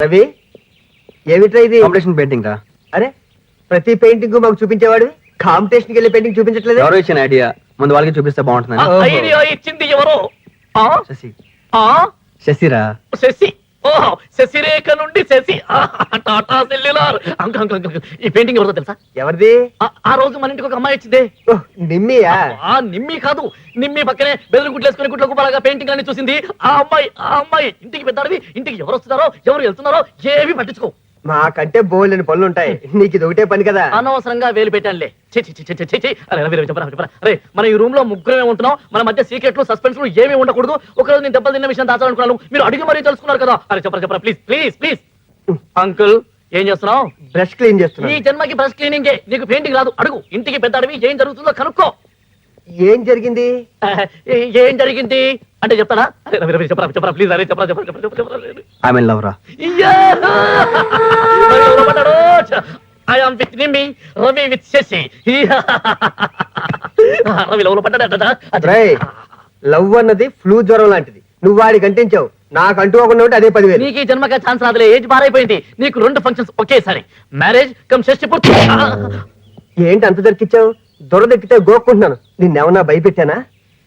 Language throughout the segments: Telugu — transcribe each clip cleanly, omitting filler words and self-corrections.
రవి ఏమిట్రా ఇది? కాంపిటీషన్ పెయింటింగ్ రా. అరే ప్రతి పెయింటింగ్ మాకు చూపించేవాడు, కాంపిటీషన్ కి వెళ్ళి పెయింటింగ్ చూపించట్లేదు. ఎవరో ఇచ్చిన ఐడియా, ముందు వాళ్ళకి చూపిస్తే బాగుంటుందని. ఐడియా ఇచ్చింది ఎవరో? శశి. ఆ శశిరా. శశి. ఓహో, శశిరేఖ నుండి Shashi. Tata cellular. Uncle uncle uncle, ఈ పెయింటింగ్ ఎవరిదో తెలుసా? ఎవరిది? ఆ రోజు మన ఇంటికి ఒక అమ్మాయి వచ్చిందే. ఓహ్, నిమ్మియా? నిమ్మి కాదు, నిమ్మి పక్కనే బెదురు గుడ్లేసుకుని గుడ్ల గుబ్బలాగా పెయింటింగ్ అన్ని చూసింది ఆ అమ్మాయి. ఇంటికి పెద్దాడివి, ఇంటికి ఎవరు వస్తున్నారో ఎవరు వెళ్తున్నారో ఏవి పట్టించుకో. మాకంటే బోల్డని పనులు ఉంటాయి, నీకు ఇది ఒకటే పని కదా. అనవసరంగా వేలు పెట్టానులే. అరే రవి రవి, చెప్పరా. అరే మన ఈ రూమ్ లో ముగ్గురమే ఉంటున్నాం, మన మధ్య సీక్రెట్లు సస్పెన్స్లు ఏమీ ఉండకూడదు. ఒకరోజు నేను దెబ్బలు తిన్న విషయం దాచాలనుకున్నాను, మీరు అడిగి మరీ తెలుసుకున్నారు కదా. అరే చెప్పరా ప్లీజ్ ప్లీజ్ ప్లీజ్. అంకుల్ ఏం చేస్తున్నావు? బ్రష్ క్లీన్ చేస్తున్నా. ఈ జన్మకి బ్రష్ క్లీనింగే, నీకు పెయింటింగ్ రాదు. అడుగు, ఇంటికి పెద్ద అడివి, ఏం జరుగుతుందో కనుక్కో. ఏం జరిగింది? ఏం జరిగింది అంటే చెప్తాడా? అరే రవి రవి, చెప్పరా ప్లీజ్. అరే చెప్పరా. ఐ మీన్ లవ్ రా. I am with Nimi, Ravi with Shashi. Ravi love లో పడ్డా. రేయ్, లవ్ అన్నది ఫ్లూ జ్వరం లాంటిది, నువ్వు వాడికి అంటించావు, నాకు అంటూ ఒక నోటి అదే 10,000. నీకు ఈ జన్మగా ఛాన్స్ రాదులే, ఏజ్ బారైపోయింది. నీకు 2 ఫంక్షన్స్ ఒకేసారి, మ్యారేజ్ కమ్ షష్టి పూర్తి. ఏంటి అంత దొరికిచ్చావు? దొరదెక్కితే గోక్కుంటున్నాను, నిన్నేమన్నా భయపెట్టానా?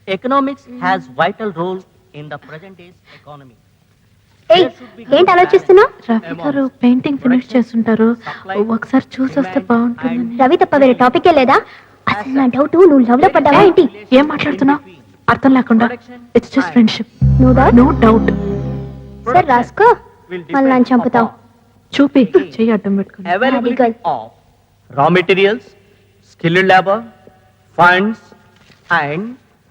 Economics has vital role in the present day's economy. ఏంటి ఆలోచిస్తున్నావు? రవి గారు పెయింటింగ్ ఫినిష్ చేస్తుంటారు, ఒకసారి చూసి వస్తే బాగుంటుంది. రవి తప్ప వేరే టాపికే లేదా? అసలు నా డౌట్, నువ్వు లవ్ లో పడ్డావా ఏంటి? ఏం మాట్లాడుతున్నావు అర్థం లేకుండా? It's just friendship, no doubt. సరే రాసుకో, మళ్ళీ నన్ను చంపుతావు. చూపి చెయ్యి అడ్డం పెట్టుకుని. Availability of raw materials, skilled labor, funds and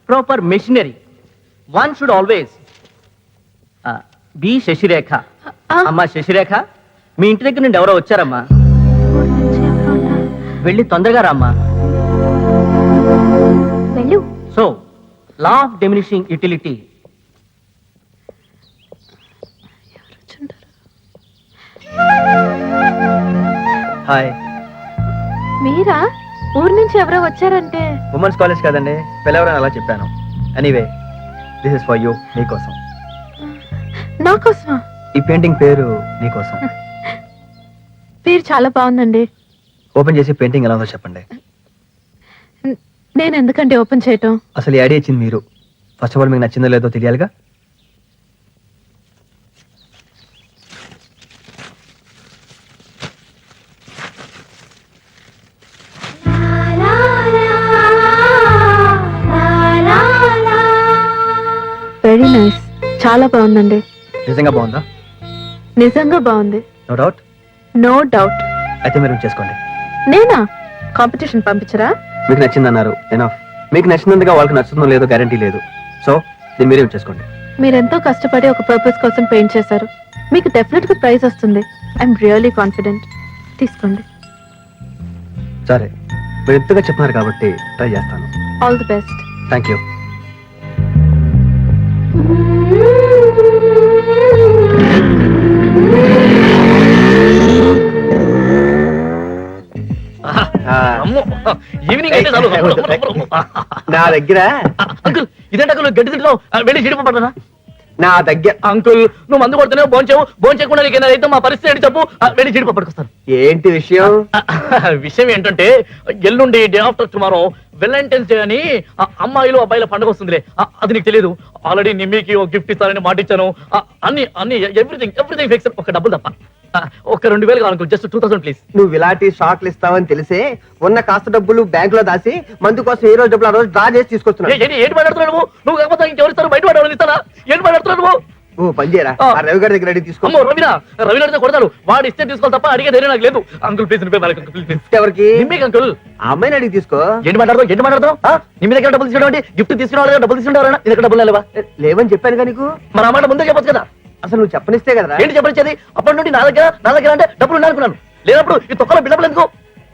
proper machinery. One should always be Sasirekha. అమ్మా శశిరేఖ, మీ ఇంటి దగ్గర నుండి ఎవరో వచ్చారమ్మా, వెళ్ళి తొందరగా రామ్మా. వెళ్ళు. So law of diminishing utility. Hi. మీరా? ఊరు నుంచి ఎవరో వచ్చారంటే? ఉమెన్స్ కాలేజ్ కదండి, పిల్లవరని అలా చెప్పాను. Anyway, this is for you, నీకోసం. నా కోసమా? ఈ పెయింటింగ్ పేరు నీకోసం. పేరు చాలా బాగుందండి. ఓపెన్ చేసి పెయింటింగ్ ఎలా ఉందో చెప్పండి. నేను ఎందుకండి ఓపెన్ చేయటం? అసలు ఈ ఐడియా ఇచ్చింది మీరు. ఫస్ట్ ఆఫ్ ఆల్ మీకు నచ్చిందో లేదో తెలియాలిగా. వెరీ నైస్, చాలా బాగుందండి. నిజంగా బాగుందా? నిజంగా బాగుంది. No doubt. No doubt. అయితే మీరు చేసుకోండి. నేనా? కాంపిటీషన్ పంపించరా? మీకు నచ్చిందన్నారు, ఎనఫ్. మీకు నచ్చినందుగా వాళ్ళకి నచ్చుతుందో లేదో గ్యారంటీ లేదు. సో దీన్ని మీరే చేసుకోండి. మీరెంతో కష్టపడి ఒక పర్పస్ కోసం పెయింట్ చేశారు, మీకు డెఫినెట్ గా ప్రైజ్ వస్తుంది. I'm really confident. తీసుకోండి. సరే, మీరు ఎంతగా చెప్తున్నారు కాబట్టి ట్రై చేస్తాను. All the best. Thank you. Evening అయితే చాలు. నా దగ్గర అంకుల్ ఇదేంటి అంకుల్ గడ్డి తింటున్నావు? వెళ్ళి జీడిపడ్డా. నా దగ్గర అంకుల్ నువ్వు మందు కొడుతున్నావు, భోంచేవు చేయకుండా నీకు అయితే మా పరిస్థితి ఏంటి చెప్పు. వెళ్ళి జీడిపప్పు పట్టుకొస్తాను. ఏంటి విషయం? విషయం ఏంటంటే ఎల్లుండి day after tomorrow Valentine's day అని అమ్మాయిలు అబ్బాయిల పండుగ వస్తుందిలే. అది నీకు తెలియదు. ఆల్రెడీ నిమ్మికి ఒక గిఫ్ట్ ఇస్తానని మాట ఇచ్చాను. అన్ని ఎవ్రీథింగ్ ఫిక్స్. ఒక డబ్బులు తప్ప ఒక 2,000 కావాలి. Just 2,000 please. నువ్వు ఇలాంటి షాక్లు ఇస్తావని తెలిసే ఉన్న కాస్త డబ్బులు బ్యాంక్ లో దాసి మందు కోసం ఏ రోజు డబ్బులు ఆ రోజు డ్రా చేసి తీసుకొస్తున్నావు. ఏంటి మాట్లాడుతున్నావు నువ్వు? కాకపోతే ఇంకెవరు ఇస్తారు? బయట వాడు ఇస్తారా? ఏంటి మాట్లాడుతున్నావు? ఓ పని చేయరా, ఆ రవి గారి దగ్గర తీసుకో. అమ్మో రవినా అయితే కొడతాడు. వాడు ఇస్తే తీసుకోవాలి తప్ప అడిగే ధైర్యం నాకు లేదు. Uncle please please. ఎవరికి? నిమ్మికి అంకుల్. ఆ అమ్మాయిని అడిగి తీసుకో. ఏంటి మాట్లాడతావు? నిమ్మి దగ్గర డబ్బులు తీసుకోవడం గిఫ్ట్ తీసుకున్న డబ్బులు తీసుకుంటారా? నీ దగ్గర డబ్బులు లేవా? లేవని చెప్పాను కదా నీకు. మరి ఆ మాట ముందే చెప్పొచ్చు కదా. అసలు నువ్వు చెప్పనిస్తే కదా. ఏంటి చెప్పనిచ్చేది? అప్పటి నుండి నా దగ్గర అంటే డబ్బులు ఉన్నాయనుకున్నాను. లేనప్పుడు ఈ తొక్కలో బిడ్డలు ఎందుకు?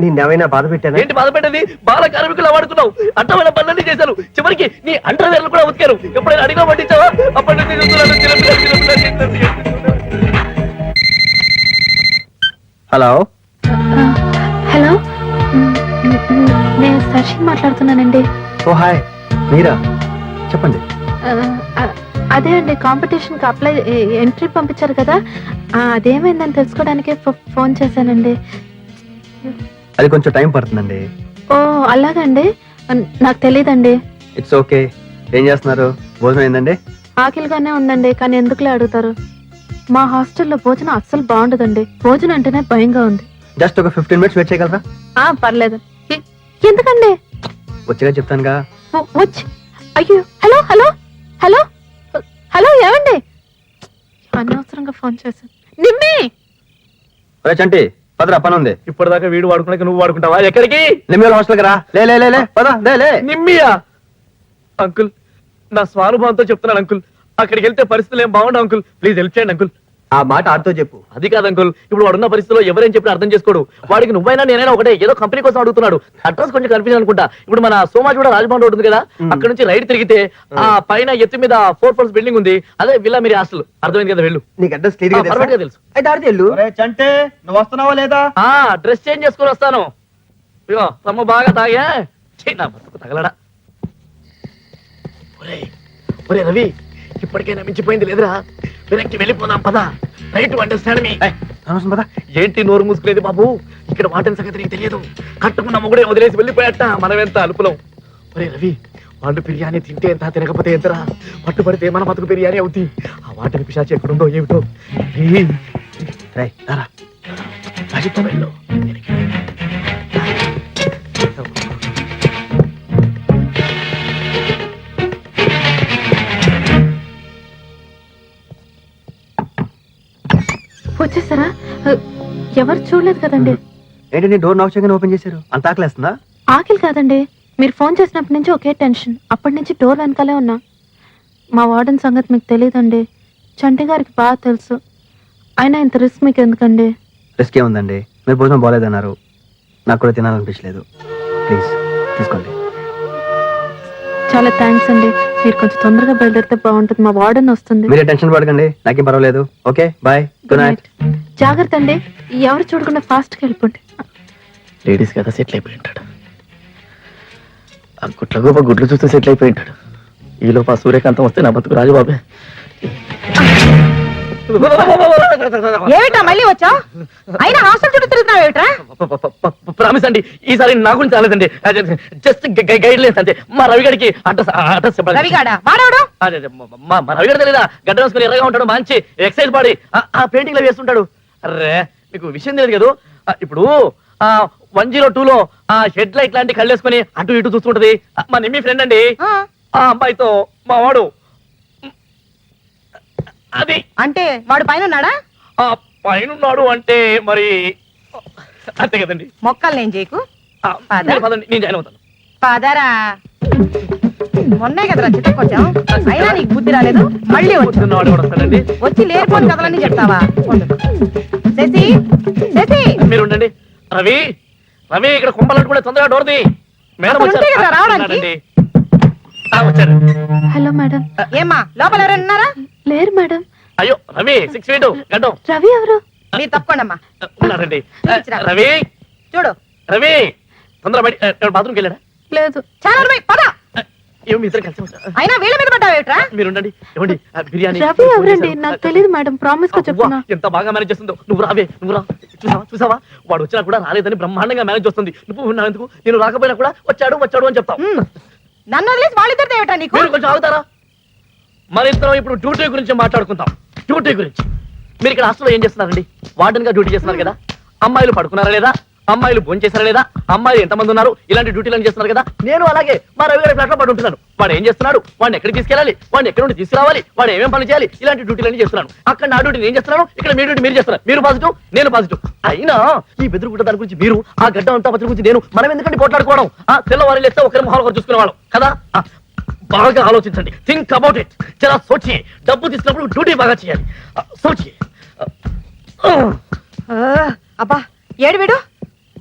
నిన్నేమైనా బాధ పెట్టాను? ఏంటి బాధ పెట్టేది? బాల కార్మికులు వాడుకున్నావు, అట్టమైన పనులన్నీ చేశాను. చివరికి నీ అండర్వేర్లు కూడా ఉతికారు. ఎప్పుడైనా అడిగా పట్టించావా? అప్పటి నుంచి హలో. హలో, నేను శశి మాట్లాడుతున్నానండి. ఓ హాయ్, మీరా? చెప్పండి. అదే అండి కాంపిటీషన్ కి అప్లై ఎంట్రీ పంపించారు కదా, అదేమైందని తెలుసుకోవడానికి ఫోన్ చేశానండి. అది కొంచెం టైం పడుతుందండి. ఓ అలాగండి, నాకు తెలియదండి. It's okay. ఏం చేస్తున్నారు? భోజనం అయిందండి? ఆకలిగానే ఉందండి, కానీ ఎందుకులే అడుగుతారు. మా హాస్టల్లో భోజనం అస్సలు బాగుండదండి. భోజనం అంటేనే భయంగా ఉంది. జస్ట్ ఒక 15 minutes వెయిట్ చేయగలరా? పర్లేదు. ఎందుకండి? వచ్చేగా చెప్తానుగా. వచ్చి అయ్యో, హలో హలో హలో హలో, ఏమండి? అనవసరంగా ఫోన్ చేశాను. నిమ్మి ఒరే చంటి, పదరా, పని ఉంది. ఇప్పటిదాకా వీడు వాడుకున్నాక నువ్వు వాడుకుంటావా? ఎక్కడికి? నిమ్మి హాస్టల్కి రా. లే లే లే లే, పద లే. నిమ్మియా? అంకుల్, నా స్వానుభవంతో చెప్తున్నాను అంకుల్, అక్కడికి వెళ్తే పరిస్థితులు ఏం బాగుండవు అంకుల్. ప్లీజ్ హెల్ప్ చేయండి అంకుల్. ఆ మాట ఆడుతో చెప్పు. అది కాదు అంకుల్, ఇప్పుడు వాడున్న పరిస్థితిలో ఎవరేం చెప్పినా అర్థం చేసుకోడు. వాడికి నువ్వైనా నేనైనా ఒకటే, ఏదో కంపెనీ కోసం అడుగుతున్నాడు. అడ్రస్ కొంచెం కన్ఫ్యూజన్ అనుకుంటా. ఇప్పుడు మన సోమాజ్ కూడా రాజభవన్ రోడ్ ఉంది కదా, అక్కడ నుంచి రైట్ తిరిగితే ఆ పైన ఎత్తు మీద 4 floors బిల్డింగ్ ఉంది, అదే విల్లా మీరు హాస్టల్. అర్థమైంది కదా? వెళ్ళు. నీకు అడ్రస్ క్లియర్ పర్ఫెక్ట్ గా తెలుసు. అయితే ఆడితే వెళ్ళు. చంటే, నువ్వు వస్తున్నావా లేదా? డ్రెస్ చేంజ్ చేసుకొని వస్తాను. ఇగో తమ్మ బాగా తాగా నా బతుకు తగలడా. ఒరే రవి, ఇప్పటికైనా మించిపోయింది లేదురా, వెనక్కి వెళ్ళిపోదాం పదా. రైట్ టు అండర్స్టాండ్ మీ. పద. ఏంటి నోరు మూసుకునేది బాబు? ఇక్కడ వాటిని సంగతి నీకు తెలియదు. కట్టుకున్న మొగుడే వదిలేసి వెళ్ళిపోయాట, మనం ఎంత అలుపులం. ఒరే రవి, వాళ్ళు బిర్యానీ తింటే ఎంత, తినకపోతే ఎంతరా? పట్టుబడితే మన బతుకు బిర్యానీ అవుద్ది. ఆ వాటిని పిశాచి ఎక్కడుందో ఏమిటో. రాజుతో వెళ్ళు. వచ్చేసారా? ఎవరు చూడలేదు కదండి. ఏంటి నీ డోర్ నాక్ చేయగానే ఓపెన్ చేశారు? అంత ఆకలేస్తుందా? ఆకలి కాదండి, మీరు ఫోన్ చేసినప్పటి నుంచి ఒకే టెన్షన్. అప్పటి నుంచి డోర్ వెనకాలే ఉన్నా. మా వార్డెన్ సంగతి మీకు తెలియదండి, చంటి గారికి బాగా తెలుసు. అయినా ఇంత రిస్క్ మీకు ఎందుకండి? రిస్క్ ఏముందండి, మీరు భోజనం బాగాలేదన్నారు, నాకు కూడా తినాలనిపించలేదు. ప్లీజ్ తీసుకోండి. చాలా థ్యాంక్స్ అండి. మీరు కొంచెం తొందరగా బయలుదేరితే బాగుంటుంది, మా వార్డెన్ వస్తుంది. మీరే టెన్షన్ పడకండి, నాకేం పర్వాలేదు. Okay bye, good night. జాగ్రత్త అండి, ఎవరు చూడకుండా ఫాస్ట్గా వెళ్ళిపోండి. లేడీస్ కదా సెటిల్ అయిపోయి ఉంటాడు. ఆ గుట్ల గోప గుడ్లు చూస్తే సెటిల్ అయిపోయి ఉంటాడు. ఈలోపు ఆ సూర్యకాంతం వస్తే నా బతుకు రాజుబాబే. ఏమిటా మళ్ళీ వచ్చావు? అయినా హాస్టల్ చుట్టూ తిరుగుతున్నావు ఏమిట్రా? ప్రామిస్ అండి, ఈసారి నా గురించి రాలేదండి, జస్ట్ గైడ్ లైన్స్ అంతే. మా రవిగడికి అడ్రస్ చెప్పండి. రవిగాడా? వాడవడు? మా రవిగడ తెలీదా? గడ్డ వేసుకుని ఎర్రగా ఉంటాడు, మంచి ఎక్సైజ్ బాడీ, ఆ పెయింటింగ్ లో వేస్తుంటాడు. అర్రే మీకు విషయం తెలియదు కదా, ఇప్పుడు 102లో ఆ హెడ్ లైట్ లాంటి కళ్ళేసుకుని అటు ఇటు చూస్తుంటది మా నిమ్మి ఫ్రెండ్ అండి. ఆ అమ్మాయితో మా వాడు అది. అంటే వాడు పైన ఉన్నాడా? పైనున్నాడు అంటే మరి అంతే కదండి. మొక్కలు నేను చేయకు. మీరు పదండి, నేను జాయిన్ అవుతాను. పదరా. మొన్నే కదరా చిత్తకొచ్చాం, అయినా నీకు బుద్ధి రాలేదు. మళ్ళీ వాడు కూడా వస్తాడండి. వచ్చి లేనిపోని కథలన్నీ చెప్తావా? శశి, శశి, మీరు ఉండండి. రవి, రవి ఇక్కడ కుంభలంటూ కూడా తొందరగా డోర్ది. మేడం అసలు ఉంటే కదా రావడానికి? వచ్చారు. Hello madam. ఏమ్మా లోపల ఎవరైనా ఉన్నారా? లేరు మేడం. అయ్యో రవి 6 feet గడ్డం. రవి ఎవరు? మీరు తప్పకుండా ఉన్నారండి. రవి, చూడు. రవి తొందర బయట బాత్రూమ్కి వెళ్ళాడా? లేదు. చాలా పద. ఏమో మీ ఇద్దరు కలిసి వచ్చారు. అయినా వీళ్ళ మీద పడ్డావేట్రా? మీరు ఉండండి. ఏమండి బిర్యానీ రవి ఎవరండి? నాకు తెలియదు మేడం, ప్రామిస్ గా చెప్తున్నా. ఎంత బాగా మేనేజ్ చేస్తుందో. నువ్వు రావే, నువ్వు రా. చూసావా వాడు వచ్చినా కూడా రాలేదని బ్రహ్మాండంగా మేనేజ్ చేస్తుంది. నువ్వు ఉన్నావెందుకు? నేను రాకపోయినా కూడా వచ్చాడు వచ్చాడు అని చెప్తావు. నన్ను వదిలేసి వాళ్ళిద్దరితో ఏమిటా నీకు? మీరు కొంచెం ఆగుతారా? మన ఇద్దరం ఇప్పుడు డ్యూటీ గురించి మాట్లాడుకుందాం. డ్యూటీ గురించి. మీరు ఇక్కడ హాస్టల్లో ఏం చేస్తున్నారండి? వార్డెన్ గా డ్యూటీ చేస్తున్నారు కదా. అమ్మాయిలు పడుకున్నారా లేదా? అమ్మాయిలు భోజనం చేశారా లేదా? అమ్మాయిలు ఎంతమంది ఉన్నారు? ఇలాంటి డ్యూటీలను చేస్తున్నారు కదా. నేను అలాగే మా రవి గారి ఫ్లాట్ లో పడి ఉంటున్నాను. వాడు ఏం చేస్తున్నాడు? వాడిని ఎక్కడికి తీసుకెళ్ళాలి? వాడిని ఎక్కడి నుండి తీసుకురావాలి? వాడు ఏమేం పని చేయాలి? ఇలాంటి డ్యూటీలన్నీ చేస్తున్నాను. అక్కడ నా డ్యూటీ నేను చేస్తున్నాను, ఇక్కడ మీ డ్యూటీ మీరు చేస్తున్నారు. మీరు పాజిటివ్, నేను పాజిటివ్. అయినా ఈ బెదురుగుడ్డ దాని గురించి మీరు, ఆ గడ్డ అంతా పత్రి గురించి నేను, మనం ఎందుకంటే కొట్లాడుకోవడం? తెల్లవారు లేస్తే ఒకరి మొహాలు ఒకరు చూసుకునేవాళ్ళం కదా. బాగా ఆలోచించండి. Think about it. చాలా సోచి. డబ్బు తీసుకున్నప్పుడు డ్యూటీ బాగా చేయాలి. సోచి. అబ్బా ఏడు వీడు.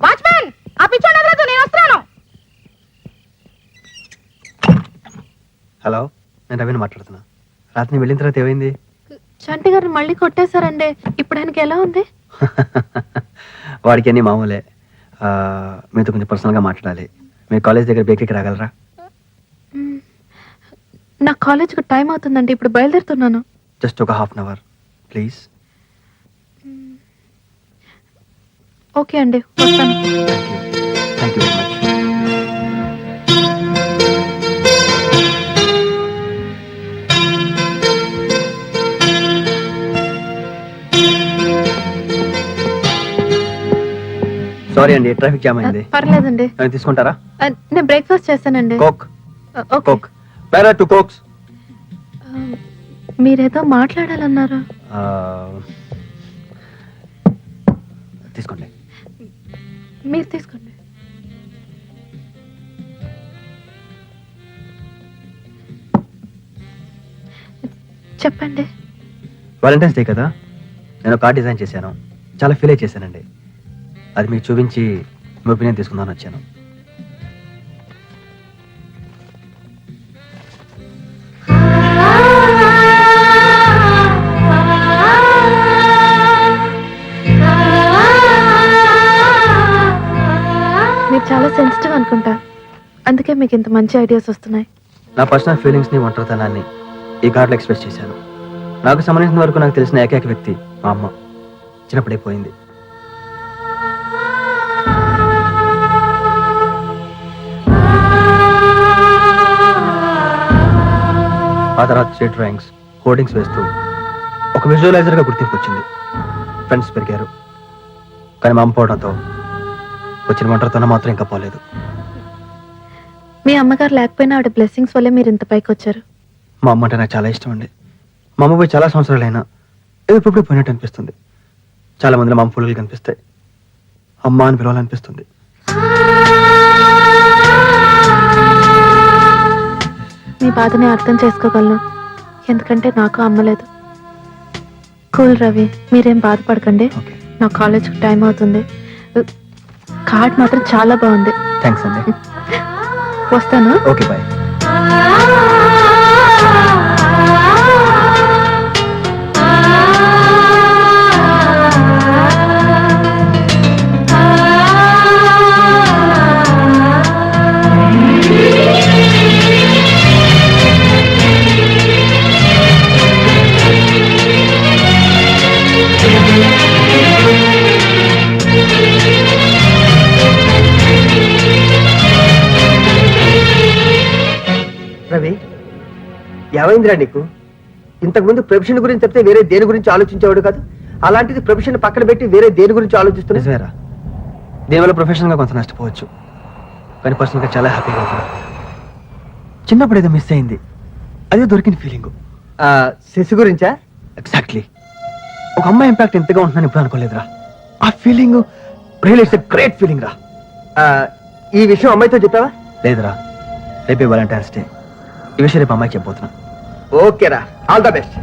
వాచ్మెన్, ఆ పిచ్చోడు వదలొద్దు, నేను వస్తున్నాను. హలో, నేను రవిని మాట్లాడుతున్నా. రాత్రి వెళ్ళిన తర్వాత ఏమైంది? చంటి గారు మళ్ళీ కొట్టేశారండి. ఇప్పుడు ఆయనకి ఎలా ఉంది? వాడికి అన్ని మామూలే. మీతో కొంచెం పర్సనల్గా మాట్లాడాలి. మీ కాలేజ్ దగ్గర బేకరీకి రాగలరా? నా కాలేజ్కి టైం అవుతుందండి, ఇప్పుడు బయలుదేరుతున్నాను. జస్ట్ ఒక half an hour please. Okay అండి, వస్తాను. Thank you very much. Sorry అండి, ట్రాఫిక్ జామ్ అయింది. పర్లేదండి. తీసుకుంటారా? నేను బ్రేక్ఫాస్ట్ చేస్తానండి. కోక్. ఓకే. కోక్. పేరా 2 కోక్స్. మీరేదో మాట్లాడాలన్నారు. తీసుకోండి. మీరు తీసుకోండి. చెప్పండి. వాలంటైన్స్ డే కదా, నేను కార్డ్ డిజైన్ చేశాను. చాలా ఫీల్ అయి చేశానండి. అది మీకు చూపించి మీ ఒపీనియన్ తీసుకుందామని వచ్చాను. మీరు చాలా సెన్సిటివ్ అనుకుంటా, అందుకే మీకు ఇంత మంచి ఐడియాస్ వస్తున్నాయి. నా పర్సనల్ ఫీలింగ్స్ని, ఒంటరితనాన్ని ఈ కార్డులో ఎక్స్ప్రెస్ చేశాను. నాకు సంబంధించిన వరకు నాకు తెలిసిన ఏకైక వ్యక్తి మా అమ్మ. చిన్నప్పుడే పోయింది. ఆ తర్వాత స్ట్రీట్ డ్రాయింగ్స్, హోర్డింగ్స్ వేస్తూ ఒక విజువలైజర్గా గుర్తింపు వచ్చింది. ఫ్రెండ్స్ పెరిగారు. కానీ మా అమ్మ పోవడంతో వచ్చిన ఒంటరితనం మాత్రం ఇంకా పోలేదు. మీ అమ్మగారు లేకపోయినా ఆవిడ బ్లెస్సింగ్స్ వల్లే మీరు ఇంత పైకి వచ్చారు. మా అమ్మ అంటే నాకు చాలా ఇష్టం అండి. మా అమ్మ పోయి చాలా సంవత్సరాలైనా ఎప్పుడు పోయినట్టు అనిపిస్తుంది. చాలా మందిలో మా అమ్మ ఫుల్గా కనిపిస్తాయి. అమ్మ అని పిలవాలనిపిస్తుంది. మీ బాధని అర్థం చేసుకోగలను, ఎందుకంటే నాకు అమ్మలేదు. కూల్ రవి, మీరేం బాధపడకండి. ఓకే, నా కాలేజ్కి టైం అవుతుంది. కార్డ్ మాత్రం చాలా బాగుంది. థ్యాంక్స్ అండి. వస్తాను. Okay, bye. రవి, ఏమైందిరా నీకు? ఇంతకుముందు ప్రొఫెషన్ గురించి చెప్తే వేరే దేని గురించి ఆలోచించేవాడు కాదు. అలాంటిది ప్రొఫెషన్ పక్కన పెట్టి వేరే దేని గురించి ఆలోచిస్తున్నా. నిజమేరా, దీనివల్ల ప్రొఫెషనల్గా కొంత నష్టపోవచ్చు, కానీ పర్సనల్గా చాలా హ్యాపీగా అవుతున్నా. చిన్నప్పుడు ఏదో మిస్ అయింది, అదే దొరికిన ఫీలింగ్. శశి గురించా? ఎగ్జాక్ట్లీ. ఒక అమ్మాయి ఇంపాక్ట్ ఎంతగా ఉంటుందని ఇప్పుడు అనుకోలేదురా. ఆ feeling real it's a great feeling రా. ఈ విషయం అమ్మాయితో చెప్పావా? లేదురా, రేపే వాలంటైన్స్ డే. ఈ విషయం రేపు అమ్మాయికి చెప్పబోతున్నా. ఓకేరా, ఆల్ ద బెస్ట్.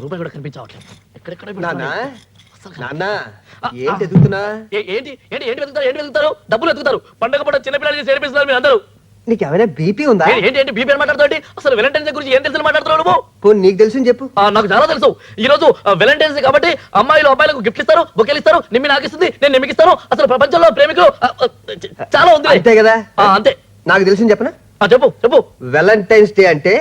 రూపాయి కూడా కనిపించవట్లేదు. ఎక్కడెక్కడ నాన్న, నాన్న, ఏంటి ఎదుగుతున్నా? ఏంటి ఏంటి ఏంటి వెతుకుతారు? ఏంటి వెతుకుతారు? డబ్బులు వెతుకుతారు. పండగ పూట చిన్నపిల్లలకి చేర్పిస్తున్నారు మీరు అందరూ. నీకేమైనా బీపీ ఉందా? ఏంటి ఏంటి బీపీ అని మాట్లాడుతావు? అసలు వాలంటైన్స్ డే గురించి ఏం తెలుసు మాట్లాడుతున్నావు నువ్వు? పోనీ నీకు తెలుసు చెప్పు. నాకు చాలా తెలుసు. ఈ రోజు వాలంటైన్స్ డే కాబట్టి అమ్మాయిలు అబ్బాయిలకు గిఫ్ట్ ఇస్తారు, బొకేలు ఇస్తారు. నిమ్మి నాకు ఇస్తుంది, నేను నిమ్మికి ఇస్తాను. అసలు ప్రపంచంలో ప్రేమికులు చాలా ఉంది. అంతే కదా? అంతే. నాకు తెలుసు చెప్పనా? చెప్పు చెప్పు. వాలంటైన్స్ డే అంటే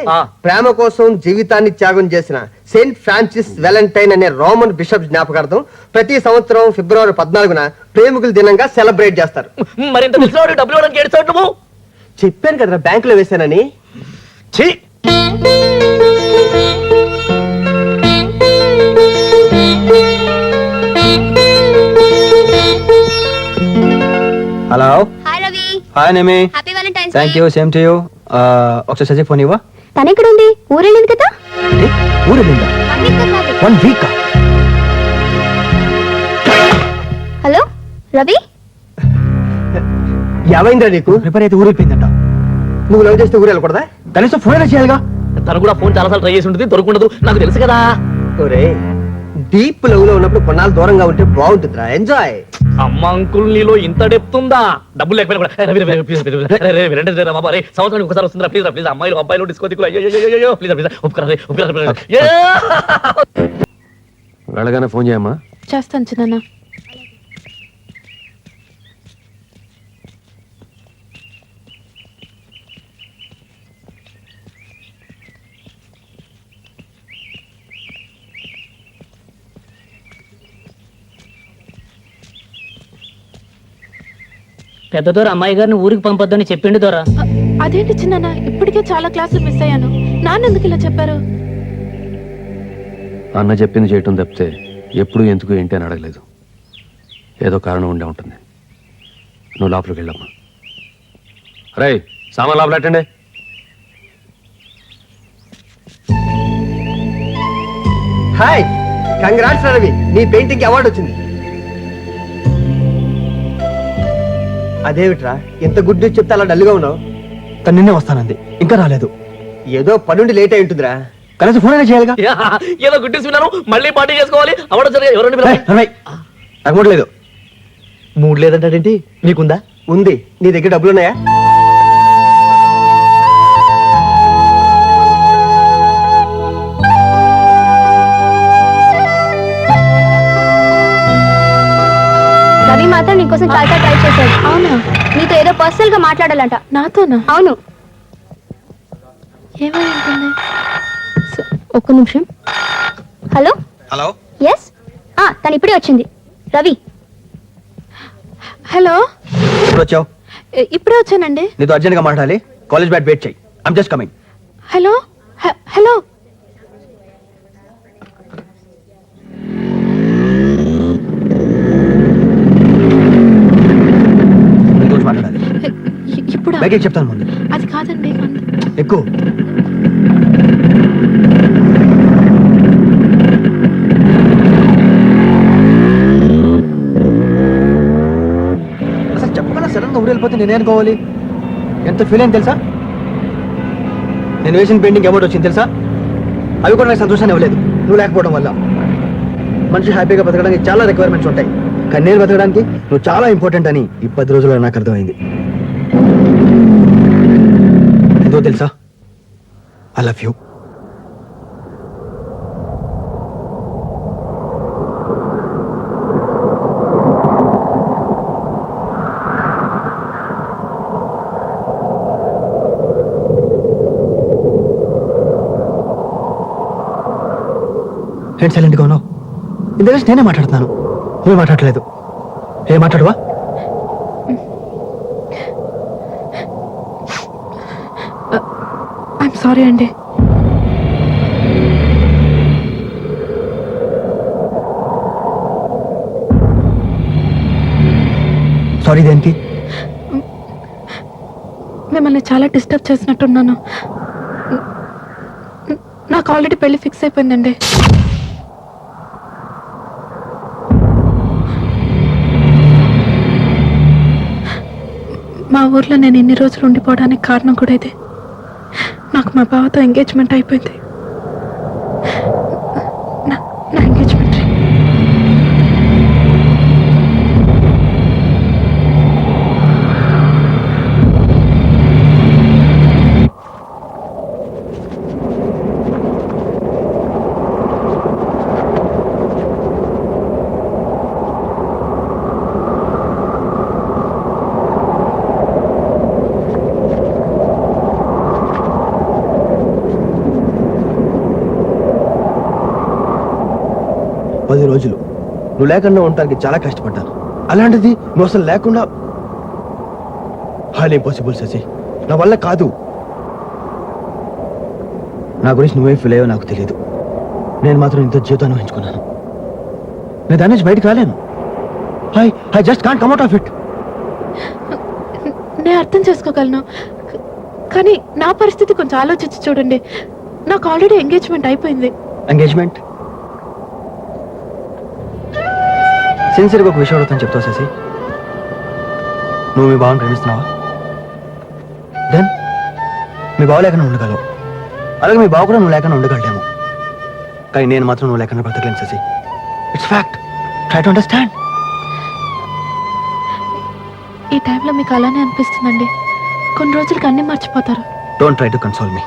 ప్రేమ కోసం జీవితాన్ని త్యాగం చేసిన సెయింట్ ఫ్రాన్సిస్ వాలంటైన్ అనే రోమన్ బిషప్ జ్ఞాపకార్థం ప్రతి సంవత్సరం ఫిబ్రవరి 14న ప్రేమికుల దినంగా సెలబ్రేట్ చేస్తారు. మరింత తెలిసిన డబ్బులు ఇవ్వడానికి ఏడుస్తావు నువ్వు? చెప్పాను కదరా, బ్యాంకులో వేశానని. ఛీ! హలో. హాయ్ రవి. హాయ్ నేమి. Happy Valentine's thank you, same to you. ఒకసారి సజీ ఫోన్ ఇవ్వ. తనెక్కడ ఉంది? ఊరెళ్ళింది కదా. ఊరు వెళ్ళిందా? 1 week కాదు. 1 week? హలో రవి, ఏమైందిరా నీకు? ప్రిపేర్ అయితే ఊరు వెళ్ళిపోయిందంట. నువ్వు లవ్ చేస్తే ఊరు వెళ్ళకూడదా? కనీసం ఫోన్ అయినా చేయాలిగా. తను కూడా ఫోన్ చాలాసార్లు ట్రై చేసి ఉంటుంది, దొరకundదు, నాకు తెలుసు కదా. ఒరే, డీప్ లవ్ లో ఉన్నప్పుడు కొన్నాళ్ళు దూరంగా ఉంటే బాగుంటుందిరా. ఎంజాయ్. అమ్మ అంకుల్ నీలో ఇంత డెప్త్ ఉందా? డబ్బులు లేకపోయినా కూడా "ఏ, రవి, రవి, ప్లీజ్, ప్లీజ్, రే, రే, రే, రే, రే, బాబా, రే, సంవత్సరానికి ఒకసారి వస్తుందిరా, ప్లీజ్ రా, ప్లీజ్, అమ్మాయిలు అబ్బాయిలు డిస్కో దిక్కులు, అయ్యో, ప్లీజ్, ప్లీజ్, ఒప్పుకోరా, రే, ఒప్పుకోరా, ప్లీజ్. ఏ! వెళ్ళగానే ఫోన్ చేయమ్మా. చేస్తాను చిన్న. పెద్ద దొర అమ్మాయి గారిని ఊరికి పంపొద్దని చెప్పిండు దొర. అదేంటి చిన్న, ఇప్పటికే చాలా క్లాసులు మిస్ అయ్యాను. నాన్న ఎందుకు ఇలా చెప్పారు? అన్న చెప్పింది చేయటం తప్పితే ఎప్పుడు ఎందుకు ఏంటి అని అడగలేదు. ఏదో కారణం ఉండే ఉంటుంది. నువ్వు లోపలికి వెళ్ళమ్మా. రై, సామాన్ లోపలెట్టండి. హాయ్, కంగ్రాట్స్ రవి, నీ పెయింటింగ్ అవార్డు వచ్చింది. అదేమిట్రా ఇంత గుడ్ న్యూస్ చెప్తే అలా డల్గా ఉన్నావు? తను నిన్నే వస్తానంది, ఇంకా రాలేదు. ఏదో పనుండి లేట్ అయి ఉంటుందిరా. కనీసం ఫోన్ అయినా చేయాలిగా. యా, ఏదో గుడ్డీస్ విన్నాను, మళ్ళీ పార్టీ చేసుకోవాలి. అవడం సరే, ఎవరండి మీరు? నాకు మూడు లేదు. మూడు లేదంటాడేంటి? నీకుందా? ఉంది. నీ దగ్గర డబ్బులున్నాయా? రవి మాత్రం నీకోసం చాలా ట్రై చేశాడు. అవునా? నీతో ఏదో పర్సనల్ గా మాట్లాడాలంట. నాతోనా? అవును. ఏమై ఉంటుంది? ఒక్క నిమిషం. హలో. హలో. ఎస్, తను ఇప్పుడే వచ్చింది. రవి. హలో. ఇప్పుడు వచ్చావు? ఇప్పుడే వచ్చానండి. నీతో అర్జెంట్ గా మాట్లాడాలి. కాలేజ్ బ్యాట్ వెయిట్ చేయి. I'm just coming. Hello. Hello. నీతో మాట్లాడాలి. ఇప్పుడు బయటికి చెప్తాను ముందు. అది కాదండి. ఎక్కువ. అసలు చెప్పకుండా సడన్ గా ఊరు వెళ్ళిపోతే నేనే అనుకోవాలి. ఎంత ఫీల్ అయింది తెలుసా? నేను వేసిన పెయింటింగ్ అవార్డు వచ్చింది తెలుసా? అవి కూడా నాకు సంతోషాన్ని ఇవ్వలేదు, నువ్వు లేకపోవడం వల్ల. మనిషి హ్యాపీగా బతకడానికి చాలా రిక్వైర్మెంట్స్ ఉంటాయి, కానీ నేను బతకడానికి నువ్వు చాలా ఇంపార్టెంట్ అని ఈ 10 రోజుల్లో నాకు అర్థమైంది. ఎంతో తెలుసా? I love you. ఏంటి సైలెంట్గా ఉన్నావు? ఇంత నేనే మాట్లాడుతున్నాను, నువ్వే మాట్లాడలేదు. ఏ మాట్లాడవా? ఐఎమ్ సారీ అండి. సారీ దేనికి? మిమ్మల్ని చాలా డిస్టర్బ్ చేసినట్టున్నాను. నాకు ఆల్రెడీ పెళ్లి ఫిక్స్ అయిపోయిందండి. మా ఊర్లో నేను ఇన్ని రోజులు ఉండిపోవడానికి కారణం కూడా ఇదే. నాకు మా బావతో ఎంగేజ్మెంట్ అయిపోయింది. నా ఎంగేజ్మెంట్ రింగ్. పది రోజులు నువ్వు లేకుండా ఉండటానికి చాలా కష్టపడ్డాను. అలాంటిది నువ్వు అసలు లేకుండా హాల్ ఇంపాసిబుల్ శశి, నా వల్ల కాదు. నా గురించి నువ్వేం ఫీల్ అయ్యో నాకు తెలియదు. నేను మాత్రం ఇంత జీవితాన్ని వహించుకున్నాను. నేను దాని నుంచి బయటకు రాలేను. I just can't come out of it. నేను అర్థం చేసుకోగలను, కానీ నా పరిస్థితి కొంచెం ఆలోచించి చూడండి. నాకు ఆల్రెడీ ఎంగేజ్మెంట్ అయిపోయింది. ఎంగేజ్మెంట్? సిన్సియర్గా ఒక విషయం అడుగుతాను, చెప్తావు శశి? నువ్వు మీ బావని ప్రేమిస్తున్నావా? దెన్ మీ బావ లేకుండా ఉండగలవు, అలాగే మీ బావ కూడా నువ్వు లేకుండా ఉండగలడేమో, కానీ నేను మాత్రం నువ్వు లేకుండా బ్రతకలేను Sasi. It's fact. Try to understand. ఈ టైంలో మీకు అలానే అనిపిస్తుందండి. కొన్ని రోజులకి అన్నీ మర్చిపోతారు. Don't try to console me.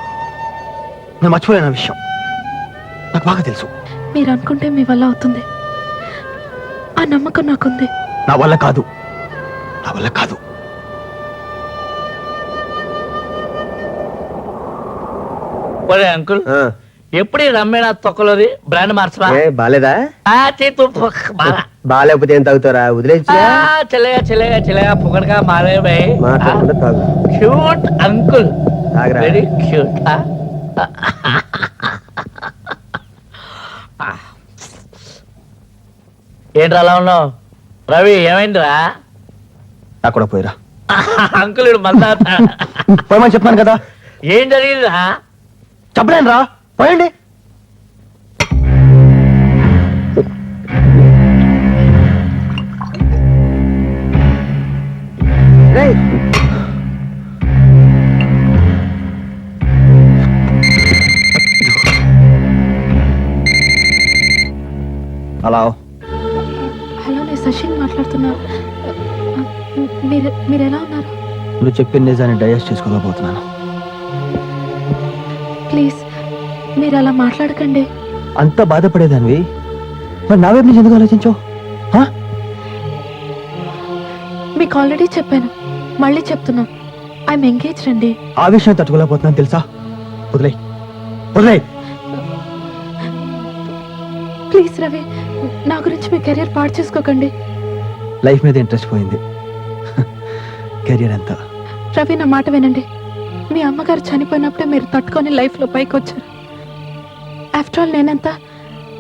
నేను మర్చిపోలేని విషయం నాకు బాగా తెలుసు. మీరు అనుకుంటే మీ వల్ల అవుతుంది. ఆ నమ్మకం నాకుంది. నా వల్ల కాదు, నా వల్ల కాదు. ఒరే అంకుల్, ఆ, ఎప్పుడు ఈ రమ్మేనా తొక్కలోది బ్రాండ్ మార్చరా? ఏ బాలేదా? బాగాలేకపోతే ఏం తాగుతారా? వదిలేచ్చు. చెల్లగా పొగడగా మారే భాయ్. మాట్లాడకుండా తాగు. క్యూట్ అంకుల్, తాగరా. Very cute. ఏంట్రా అలా ఉన్నావు? రవి ఏమైందిరా? నాకు కూడా పోయిరా. అంకుల్ ఇడు మళ్ళా పోయమని చెప్పాను కదా. ఏం జరిగిందిరా? చెప్పలేను రా, పోయండి. రేయ్, అలా హలో, నేను శశిని మాట్లాడుతున్నా. మీరు ఎలా ఉన్నారు? నువ్వు చెప్పిన నిజాన్ని డైజెస్ట్ చేసుకోలేకపోతున్నాను. ప్లీజ్ మీరు అలా మాట్లాడకండి. అంత బాధపడేదానివి మరి నా వైపు నుంచి ఎందుకు ఆలోచించావు? మీకు ఆల్రెడీ చెప్పాను, మళ్ళీ చెప్తున్నా. ఐఎమ్ ఎంగేజ్డ్ అండి. ఆ విషయం తట్టుకోలేకపోతున్నాను తెలుసా. వదిలే వదిలే. ప్లీజ్ రవి, నా గురించి మీ కెరియర్ పాడు చేసుకోకండి. లైఫ్ మీద ఇంట్రెస్ట్ పోయింది, కెరియర్ ఎంత. రవి, నా మాట వినండి. మీ అమ్మగారు చనిపోయినప్పుడే మీరు తట్టుకొని లైఫ్లో పైకి వచ్చారు. ఆఫ్టర్ ఆల్ నేనంతా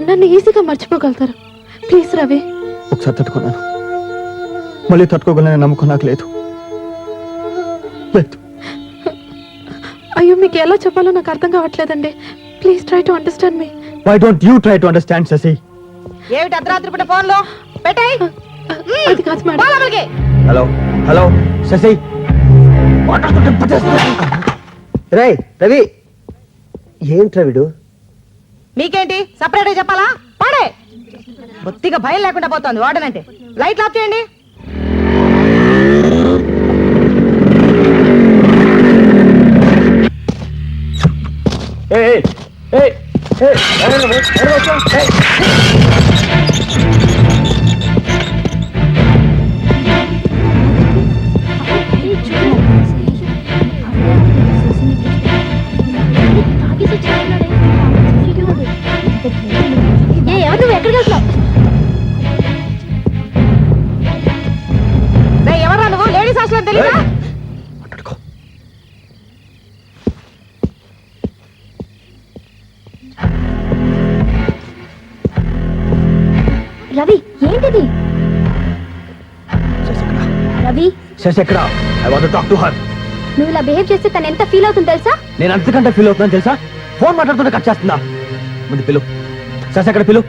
నన్ను ఈజీగా మర్చిపోగలుగుతారు. ప్లీజ్ రవి. ఒకసారి తట్టుకున్నాను, మళ్ళీ తట్టుకోగలనే నమ్మకం నాకు లేదు. లేదు. అయ్యో, మీకు ఎలా చెప్పాలో నాకు అర్థం కావట్లేదండి. Please try to understand me. Why don't you try to understand, Sasi? ఏమిటి అర్ధరాత్రి పూట ఫోన్లో పెట్టాయి? అది కాదు మేడం. హలో హలో శశి, రేయ్ రవి, ఏంట్రా వీడు? మీకేంటి సపరేట్ గా చెప్పాలా? పాడే. బొత్తిగా భయం లేకుండా పోతుంది వాడనంటే. లైట్ ఆఫ్ చేయండి. ఎవరా నువ్వు? లేడీస్ హాస్టల్ తెలియదా? రవి, ఏంటిది? రవి, శశి ఎక్కడ? I want to talk to her. నువ్వు ఇలా బిహేవ్ చేస్తే తను ఎంత ఫీల్ అవుతుంది తెలుసా? నేను అంతకంటే ఫీల్ అవుతున్నాను తెలుసా. ఫోన్ మాట్లాడుతుంటే కట్ చేస్తుందా? ముందు పిలు. శశి ఎక్కడ? పిలు.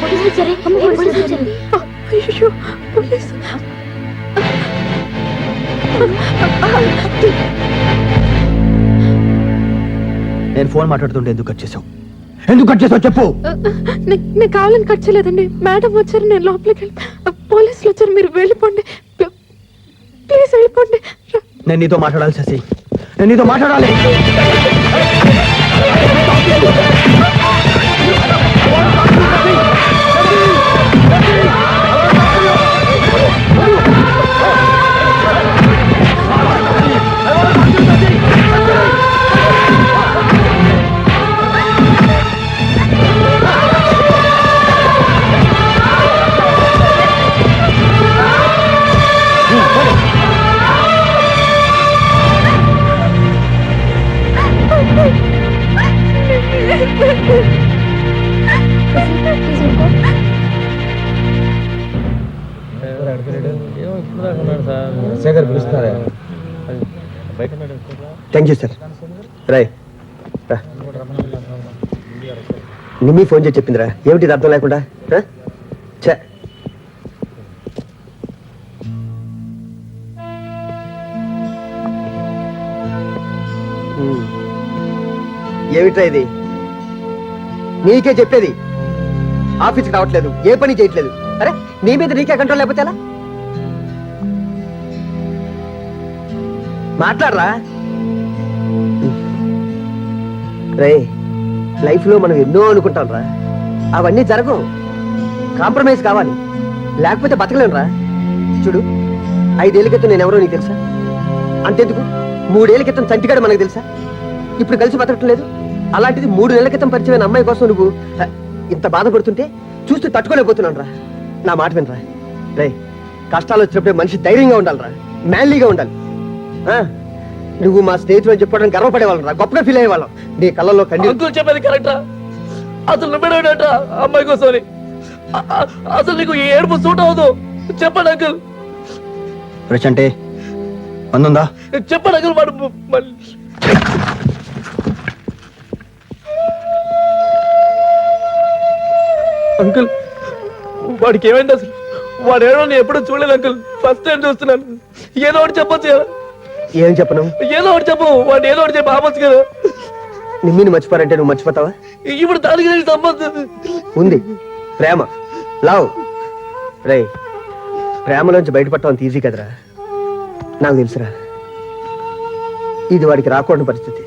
పోలీసులు వచ్చారే. పోలీసులు వచ్చారు. అయ్యో, పోలీసు. నేను ఫోన్ మాట్లాడుతుంటే ఎందుకు కట్ చేసావు? ఎందుకు కట్ చేసావు చెప్పు. నేను కావాలని కట్ చేయలేదండి. మేడం వచ్చారు, నేను లోపలికి వెళ్ళి. పోలీసులు వచ్చారు, మీరు వెళ్ళిపోండి. ప్లీజ్ వెళ్ళిపోండి. నేను నీతో మాట్లాడాలి శశి, నేను నీతో మాట్లాడాలి. Thank you sir. Roy Nimmi phone చేసి చెప్పిందిరా. ఏమిటి ఇది అర్థం లేకుండా? ఛే, ఏమిట్రా ఇది? నీకే చెప్పేది. ఆఫీస్కి రావట్లేదు, ఏ పని చేయట్లేదు. అరే నీ మీద నీకే కంట్రోల్ లేకపోతే ఎలా? మాట్లాడరా. రే, లైఫ్ లో మనం ఎన్నో అనుకుంటాం రా, అవన్నీ జరగవు. కాంప్రమైజ్ కావాలి, లేకపోతే బతకలేనురా. చూడు, 5 ఏళ్ల క్రితం నేను ఎవరో నీకు తెలుసా? అంతెందుకు 3 ఏళ్ల క్రితం చంటిగాడు మనకు తెలుసా? ఇప్పుడు కలిసి బతకటం లేదు. అలాంటిది 3 నెలల క్రితం పరిచయమైన అమ్మాయి కోసం నువ్వు ఇంత బాధపడుతుంటే చూస్తూ తట్టుకోలేకపోతున్నాను రా. నా మాట వినరా. రే, కష్టాలు వచ్చినప్పుడే మనిషి ధైర్యంగా ఉండాలిరా, మ్యాన్లీగా ఉండాలి. నువ్వు మా స్నేహితులు అని చెప్పుకోవడానికి గర్వపడేవాళ్ళం రా, గొప్పగా ఫీల్ అయ్యేవాళ్ళం. నీ కళ్ళల్లో కన్నీరు. అంకుల్ చెప్పేది కరెక్టా? అసలు నువ్వేడట అమ్మాయి కోసం? అసలు నీకు ఈ ఏడుపు సూట్ అవ్వదు. చెప్పండి అంకుల్. అంటే అందుందా? చెప్పండి అంకుల్. వాడు మళ్ళీ అంకుల్, వాడికి ఏమైంది అసలు? వాడు ఏడో నేను ఎప్పుడూ చూడలేదు అంకుల్, ఫస్ట్ టైం చూస్తున్నాను. ఏదో ఒకటి చెప్పొచ్చు కదా. ఏం చెప్పను? ఏదో ఒకటి చెప్పు. వాడు ఏదో ఒకటి చెప్పి ఆపొచ్చు కదా. నిమ్మిని మర్చిపోరంటే నువ్వు మర్చిపోతావా? ఇప్పుడు దానికి నేను సంబంధం ఉంది, ప్రేమ, లవ్. రే, ప్రేమలోంచి బయటపడటం అంత ఈజీ కదరా. నాకు తెలుసురా, ఇది వాడికి రాకూడని పరిస్థితి.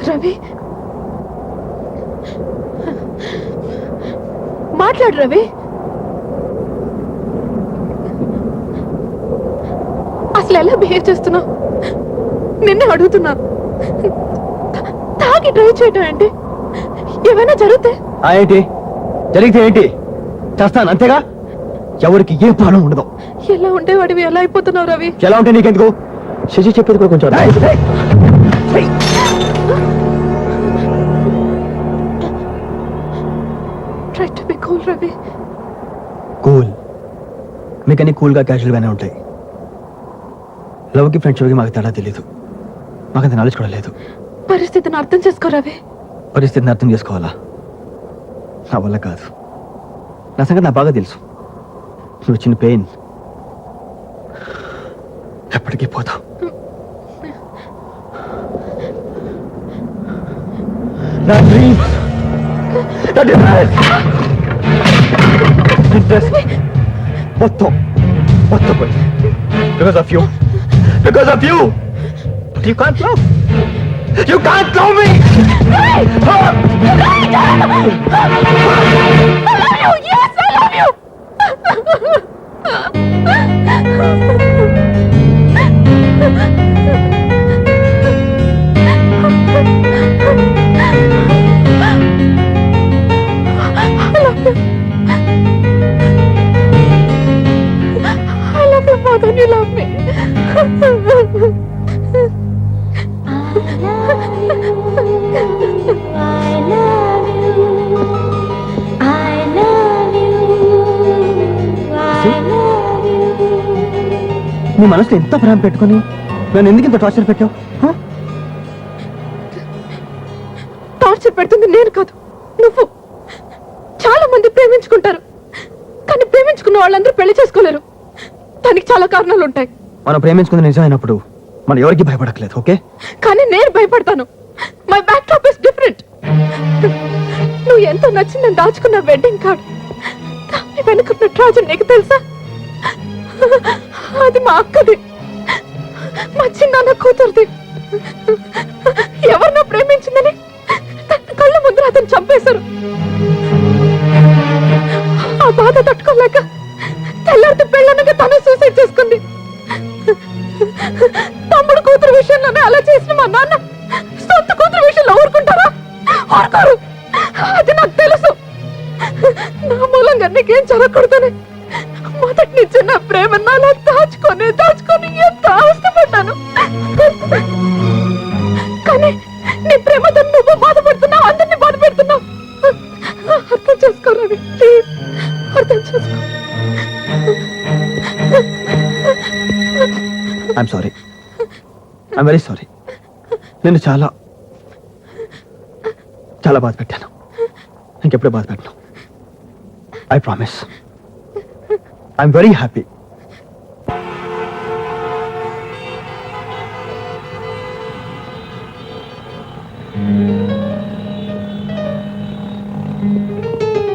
రవి, మాట్లాడు రవి. అసలు ఎలా బిహేవ్ చేస్తున్నావు? నిన్నే అడుగుతున్నా. తాగి డ్రైవ్ చేయటం ఏంటి? ఏమైనా జరిగితే? ఏంటి జరిగితే ఏంటి? చేస్తాను అంతేగా, ఎవరికి ఏ ప్రాణం ఉండదు. ఎలా ఉండేవాడివి ఎలా అయిపోతున్నావు రవి? ఎలా ఉంటే నీకెందుకు? శశి చెప్పేది కూడా కొంచెం try to be cool Ravi. Cool మీకు అన్ని కూల్గా క్యాజువల్గానే ఉంటాయి. లవ్కి ఫ్రెండ్షిప్కి మాకు తేడా తెలియదు, మాకంత నాలెడ్జ్ కూడా లేదు. పరిస్థితిని అర్థం చేసుకో రవి. పరిస్థితిని అర్థం చేసుకోవాలా? నా వల్ల కాదు. నా సంగతి నాకు బాగా తెలుసు. నువ్వు చిన్న పెయిన్ ఎప్పటికీ పోతావు. నా డ్రీమ్స్, నా డిజైర్స్, ఇంట్రెస్ట్ మొత్తం పోయి. Because of you. Because of you. But you can't love. You can't love me. I love you. Yes, I love you. నీ మనసులో ఎంత ప్రేమ పెట్టుకొని నన్ను ఎందుకు ఇంత టార్చర్ పెట్టావు? టార్చర్ పెడుతుంది నేను కాదు, నువ్వు. చాలా మంది ప్రేమించుకుంటారు, కానీ ప్రేమించుకున్న వాళ్ళందరూ పెళ్లి చేసుకోలేరు. దానికి చాలా కారణాలు ఉంటాయి. మనం ప్రేమించుకుంది నిజమైనప్పుడు మనం ఎవరికి భయపడట్లేదు, ఓకే? కానీ నేను భయపడతాను. My backdrop is different. నువ్వు ఎంతో నచ్చిందని దాచుకున్న వెడ్డింగ్ కార్డ్, దాన్ని వెనుకున్న ట్రాజెడీ నీకు తెలుసా? అది మా అక్కది, మా చిన్నాన్న కూతురుది. ఎవరినో ప్రేమించిందని తన కళ్ళ ముందర అతను చంపేశారు. ఆ బాధ తట్టుకోలేక తెల్లారితో పెళ్ళనగా తను సూసైడ్ చేసుకుంది. తమ్ముడు కూతురు విషయంలోనే అలా చేసిన మా నాన్న సొంత కూతురు విషయంలో ఊరుకుంటారా? ఊరుకోరు. అది నాకు తెలుసు. నా మూలంగా నీకేం జరగకూడదని మొదటి నుంచి నా ప్రేమ నాలా దాచుకొని దాచుకొని ఎంత అవస్థపడ్డాను. కానీ నీ ప్రేమతో నువ్వు బాధపడుతున్నావు, అందరినీ బాధ పెడుతున్నావు. అర్థం చేసుకోరావి, ప్లీజ్ అర్థం చేసుకో. I'm sorry, I'm very sorry. నేను చాలా చాలా బాధ పెట్టాను. ఇంకెప్పుడు బాధ పెట్టను. I promise. I'm very happy.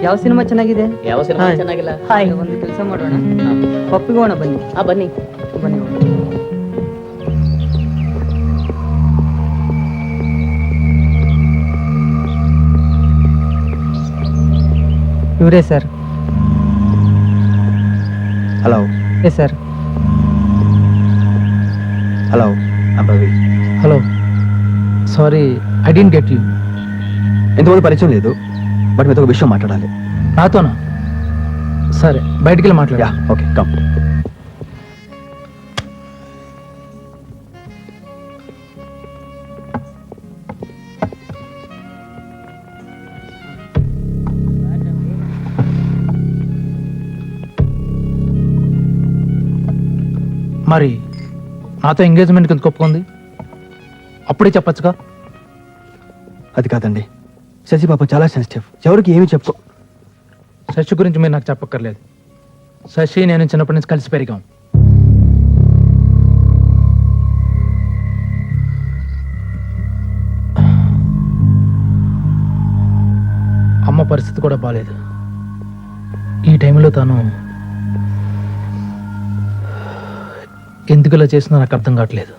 ಯಾವ ಸಿನಿಮಾ ಚೆನ್ನಾಗಿದೆ? ಯಾವ ಸಿನಿಮಾ ಹಾಯ್. ಚೆನ್ನಾಗಿಲ್ಲ? ಹಾಯ್, ಒಂದು ಕೆಲಸ ಮಾಡೋಣ, ಒಪ್ಪಿಗೋಣ ಬನ್ನಿ. ಬನ್ನಿ. ಬನ್ನಿ. ಇವರೇ sir. Hello yes sir. Hello, I'm Ravi. Hello, sorry I didn't get you. ఇంతమంది పరిచయం లేదు, బట్ మీతో ఒక విషయం మాట్లాడాలి. నాతోనా? సరే, బయటికి వెళ్ళి మాట్లాడా. Yeah, okay, come. మరి నాతో ఎంగేజ్మెంట్ కింద ఒప్పుకుంది, అప్పుడే చెప్పచ్చుగా. అది కాదండి, శశి పాపం చాలా సెన్సిటివ్, ఎవరికి ఏమి చెప్పుకో. శశి గురించి మీరు నాకు చెప్పక్కర్లేదు. శశి నేను చిన్నప్పటి నుంచి కలిసి పెరిగాం. అమ్మ పరిస్థితి కూడా బాలేదు. ఈ టైంలో తను ఎందుకు ఇలా చేసిందో నాకు అర్థం కావట్లేదు.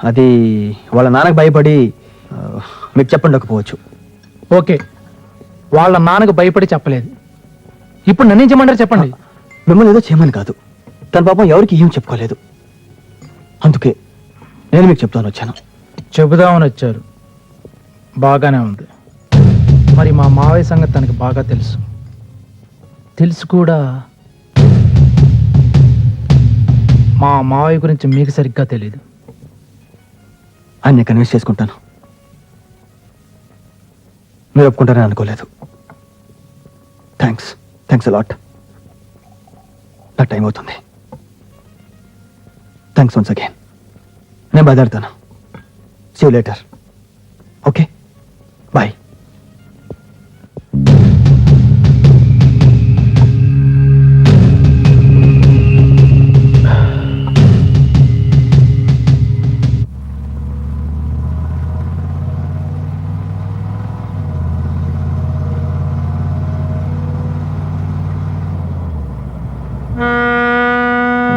అది వాళ్ళ నాన్నకు భయపడి మీకు చెప్పండకపోవచ్చు. ఓకే, వాళ్ళ నాన్నకు భయపడి చెప్పలేదు. ఇప్పుడు నన్నేం చేయమంటారు చెప్పండి. మిమ్మల్ని ఏదో చేయమని కాదు, తన పాపం ఎవరికి ఏం చెప్పుకోలేదు, అందుకే నేను మీకు చెప్తాను వచ్చాను. చెబుదామని వచ్చారు, బాగానే ఉంది. మరి మా మావయ్య సంగతి తనకి బాగా తెలుసు. తెలుసు కూడా మా మావయ్య గురించి మీకు సరిగ్గా తెలియదు. ఆయన కన్విన్స్ చేసుకుంటాను. మీరు ఒప్పుకుంటారని అనుకోలేదు. Thanks a lot. నా టైం అవుతుంది. Thanks once again. నేను బయలుదేరుతాను. See you later. Okay, bye.